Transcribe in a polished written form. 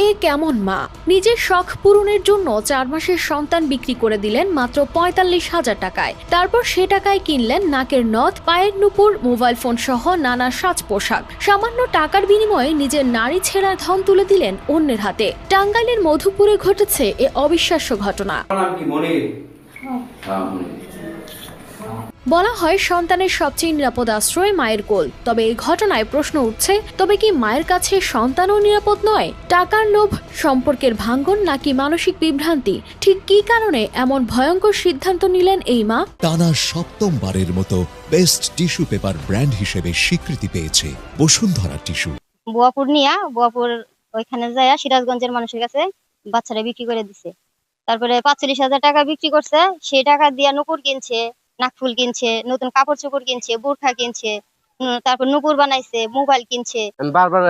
এ কেমন মা? নিজের শখ পূরণের জন্য 4 মাসের সন্তান বিক্রি করে দিলেন মাত্র ৪৫,০০০ টাকায়। তারপর সে টাকায় কিনলেন নাকের নথ, পায়ের নুপুর, মোবাইল ফোন সহ নানা সাজ পোশাক। সামান্য টাকার বিনিময়ে নিজের নারী ছেঁড়ার ধন তুলে দিলেন অন্যের হাতে। টাঙ্গাইলের মধুপুরে ঘটেছে এ অবিশ্বাস্য ঘটনা। বলা হয় সন্তানের সবচেয়ে নিরাপদ আশ্রয় মায়ের কোল। তবে এই ঘটনায় প্রশ্ন উঠছে, তবে কি মায়ের কাছে সন্তানও নিরাপদ নয়? টাকার লোভ, সম্পর্কের ভাঙ্গন নাকি মানসিক বিভ্রান্তি? ঠিক কী কারণে এমন ভয়ঙ্কর সিদ্ধান্ত নিলেন এই মা? টানা সপ্তমবারের মতো বেস্ট টিস্যু পেপার ব্র্যান্ড হিসেবে স্বীকৃতি পেয়েছে বসুন্ধরা টিস্যু। বুয়াপুর ওইখানে যায় সিরাজগঞ্জের মানুষের কাছে বাচ্চারা বিক্রি করে দিছে। তারপরে ৪৫,০০০ টাকা বিক্রি করছে। সেই টাকা দিয়ে নুপুর কিনছে, নাকফুল কিনছে, নতুন কাপড় চোপড় কিনছে, বোরখা কিনছে, তারপর নুপুর বানাইছে, মোবাইল কিনছে। আমি বারবার